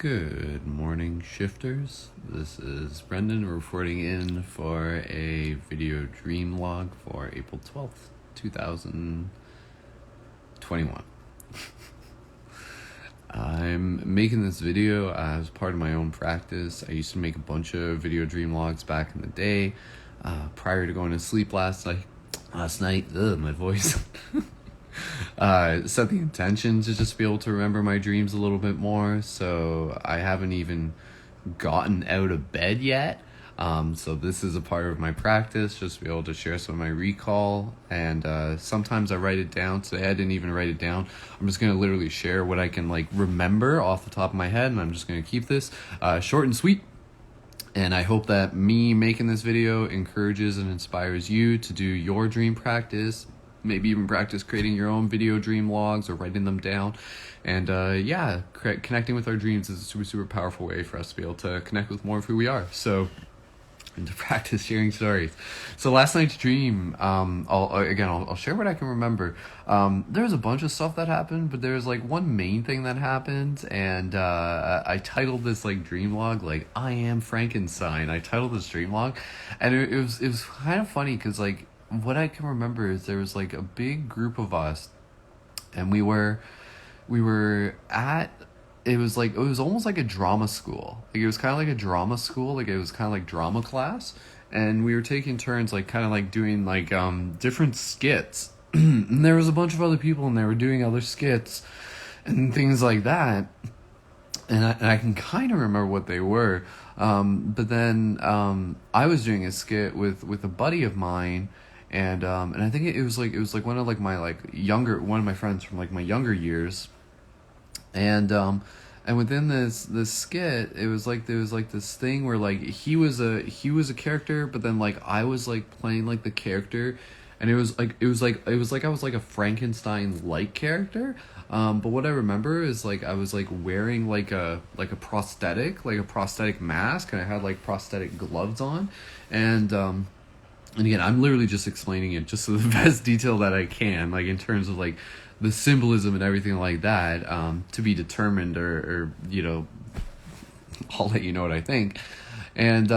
Good morning, shifters. This is Brendan reporting in for a video dream log for April 12th, 2021. I'm making this video as part of my own practice. I used to make a bunch of video dream logs back in the day, prior to going to sleep last night. My voice. Set the intention to just be able to remember my dreams a little bit more. So I haven't even gotten out of bed yet. So this is a part of my practice, just to be able to share some of my recall. And sometimes I write it down. Today I didn't even write it down. I'm just going to literally share what I can remember off the top of my head. And I'm just going to keep this short and sweet. And I hope that me making this video encourages and inspires you to do your dream practice. Maybe even practice creating your own video dream logs or writing them down. And connecting with our dreams is a super, super powerful way for us to be able to connect with more of who we are. So, and to practice sharing stories. So last night's dream, I'll share what I can remember. There was a bunch of stuff that happened, but there was one main thing that happened, and I titled this dream log I am Frankenstein. I titled this dream log, and it was kind of funny because what I can remember is there was a big group of us, and we were at, it was almost like a drama school. It was kind of like a drama school. It was kind of like drama class, and we were taking turns doing different skits. And there was a bunch of other people, and they were doing other skits and things like that. And I can kind of remember what they were. But then I was doing a skit with a buddy of mine. And I think it was one of my one of my friends from my younger years, and within this skit, it was there was this thing where he was a character, but then I was playing the character, and it was I was a Frankenstein character, but what I remember is I was wearing a prosthetic mask, and I had prosthetic gloves on, and again, I'm literally just explaining it just to the best detail that I can, in terms of the symbolism and everything like that, to be determined, or I'll let you know what I think. And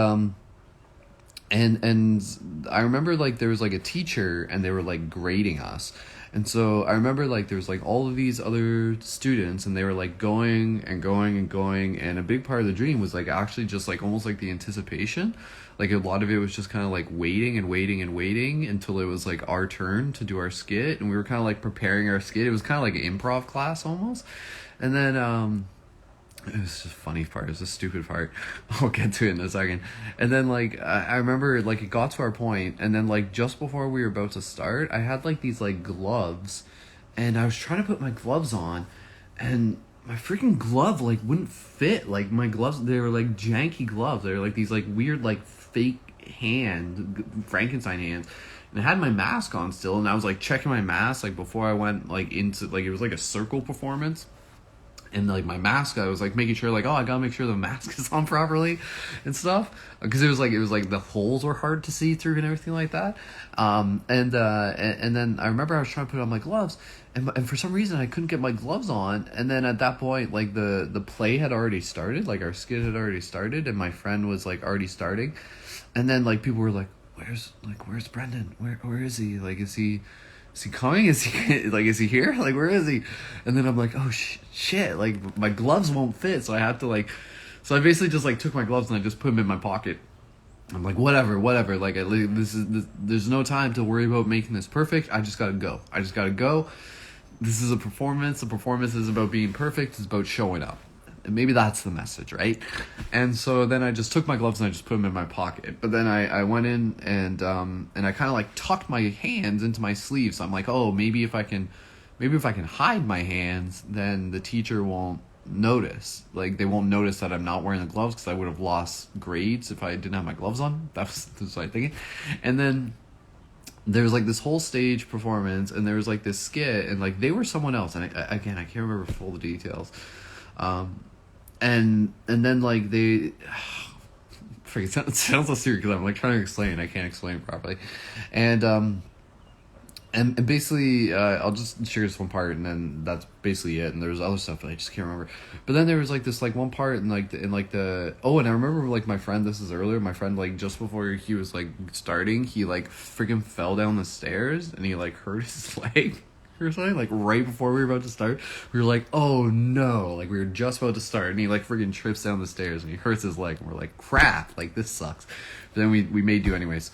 I remember there was a teacher, and they were grading us. And so I remember there was all of these other students, and they were going and going and going, and a big part of the dream was actually just almost the anticipation. A lot of it was just kind of waiting and waiting and waiting until it was our turn to do our skit, and we were kind of preparing our skit. It was kind of like an improv class almost. And then it was just a funny part. It was a stupid part. I'll get to it in a second. And then I remember it got to our point, and then just before we were about to start, I had these gloves, and I was trying to put my gloves on, and my freaking glove wouldn't fit. My gloves, they were janky gloves. They were these weird fake Frankenstein hands. And I had my mask on still, and I was checking my mask before I went into it was a circle performance. And my mask, I was making sure I gotta make sure the mask is on properly and stuff, because it was the holes were hard to see through and everything like that. And then I remember I was trying to put on my gloves, and for some reason I couldn't get my gloves on. And then at that point, the play had already started, our skit had already started, and my friend was already starting. And then people were where's Brendan? Where is he? Is he coming? Is he is he here? Where is he? And then I'm oh shit, my gloves won't fit. So I have to so I basically just took my gloves and I just put them in my pocket. I'm whatever. There's no time to worry about making this perfect. I just gotta go. This is a performance. The performance is about being perfect. It's about showing up. And maybe that's the message, right? And so then I just took my gloves and I just put them in my pocket. But then I went in and I kind of tucked my hands into my sleeves. So I'm maybe if I can hide my hands, then the teacher won't notice. They won't notice that I'm not wearing the gloves, because I would have lost grades if I didn't have my gloves on. That's what I'm thinking. And then there was this whole stage performance, and there was this skit, and they were someone else. And I can't remember full the details. And then they it sounds so serious because I'm trying to explain, I can't explain properly. And and basically, I'll just share this one part, and then that's basically it. And there's other stuff that I just can't remember. But then there was like this like one part in like the oh, and I remember like my friend. This is earlier. My friend, like just before he was like starting, he like freaking fell down the stairs and he like hurt his leg or something. Like right before we were about to start, we were like, oh no! Like we were just about to start, and he like freaking trips down the stairs and he hurts his leg, and we're like, crap! Like this sucks. But then we made do anyways.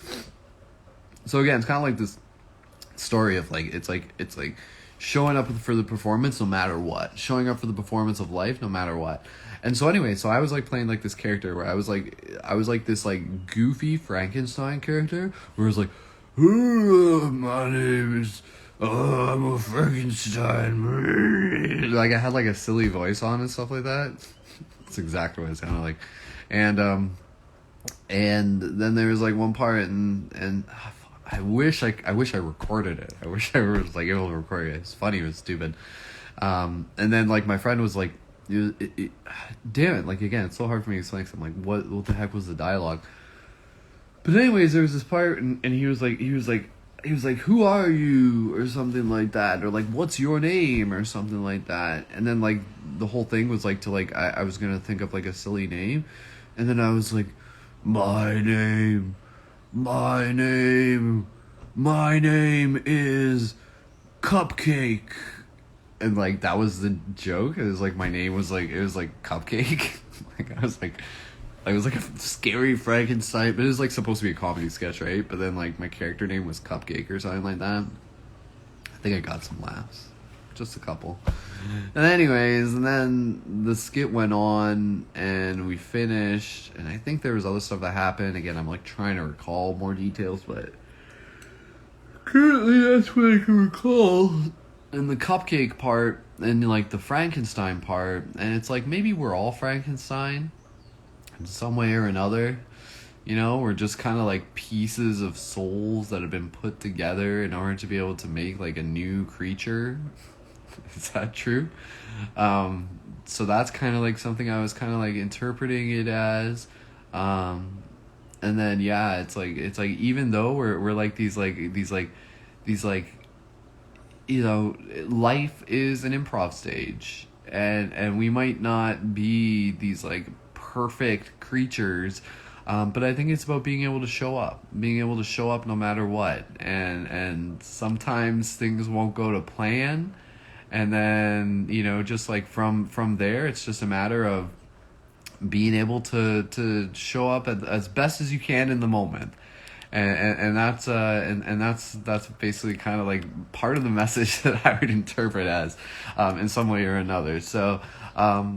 So again, it's kind of like this story of like it's like showing up for the performance no matter what, showing up for the performance of life no matter what. And so anyway, so I was like playing like this character where I was like this like goofy Frankenstein character where it was like, oh, my name is I'm a Frankenstein. Like I had like a silly voice on and stuff like that. That's exactly what it sounded like. And then there was like one part and I wish I recorded it. I wish I was like able to record it. It's funny, it was stupid. And then like my friend was like, damn it, like again, it's so hard for me to explain. I'm like, what the heck was the dialogue? But anyways, there was this part, and he was like, who are you, or something like that, or like, what's your name, or something like that. And then like the whole thing was like to like I was gonna think of like a silly name, and then I was like, my name is Cupcake. And like that was the joke. It was like my name was like, it was like Cupcake. Like I was like it was like a scary Frankenstein, but it was like supposed to be a comedy sketch, right? But then like my character name was Cupcake or something like that. I think I got some laughs, just a couple. And anyways, and then the skit went on and we finished, and I think there was other stuff that happened. Again, I'm like trying to recall more details, but currently that's what I can recall. And the Cupcake part and like the Frankenstein part, and it's like maybe we're all Frankenstein in some way or another. You know, we're just kind of like pieces of souls that have been put together in order to be able to make like a new creature. Is that true? So that's kind of like something I was kind of like interpreting it as. And then yeah, it's like even though we're like these you know, life is an improv stage, and we might not be these like perfect creatures, but I think it's about being able to show up no matter what, and sometimes things won't go to plan, and then you know, just like from there, it's just a matter of being able to show up as best as you can in the moment. And that's that's basically kind of like part of the message that I would interpret as in some way or another. So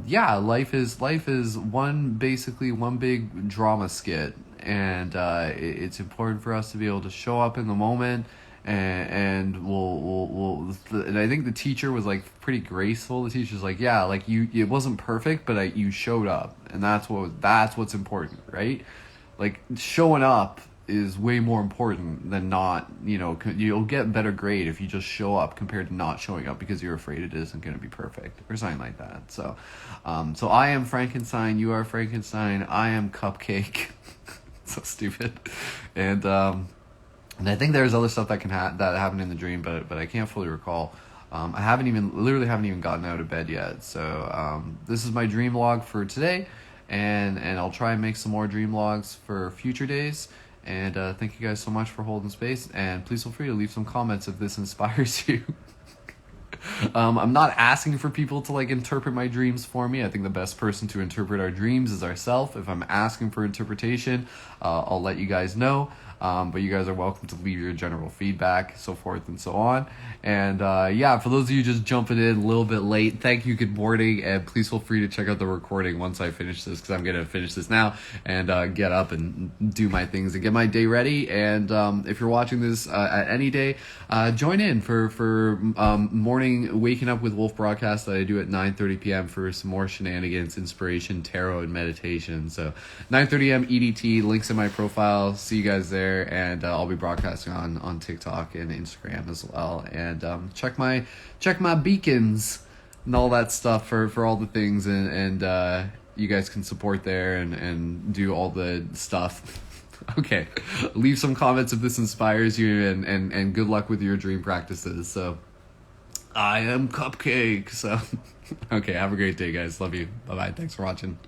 yeah, life is one big drama skit, and it's important for us to be able to show up in the moment, and and I think the teacher was like pretty graceful. The teacher's like, yeah, like it wasn't perfect, but you showed up, and that's what's important, right? Like showing up is way more important than not, you know, you'll get better grade if you just show up compared to not showing up because you're afraid it isn't going to be perfect or something like that. So so I am Frankenstein, you are Frankenstein, I am Cupcake. So stupid. And I think there's other stuff that that happened in the dream, but I can't fully recall. I literally haven't even gotten out of bed yet. So this is my dream log for today, and I'll try and make some more dream logs for future days. And thank you guys so much for holding space, and please feel free to leave some comments if this inspires you. I'm not asking for people to like interpret my dreams for me. I think the best person to interpret our dreams is ourselves. If I'm asking for interpretation, I'll let you guys know. But you guys are welcome to leave your general feedback, so forth and so on. And yeah, for those of you just jumping in a little bit late, thank you, good morning, and please feel free to check out the recording once I finish this, because I'm going to finish this now and get up and do my things and get my day ready. And if you're watching this at any day, join in for morning Waking Up with Wolf broadcast that I do at 9:30 p.m. for some more shenanigans, inspiration, tarot, and meditation. So 9:30 a.m. EDT, links in my profile. See you guys there. And I'll be broadcasting on TikTok and Instagram as well. And check my beacons and all that stuff for all the things. And you guys can support there and do all the stuff. Okay, leave some comments if this inspires you, and good luck with your dream practices. So, I am Cupcake. So, okay, have a great day, guys. Love you. Bye bye. Thanks for watching.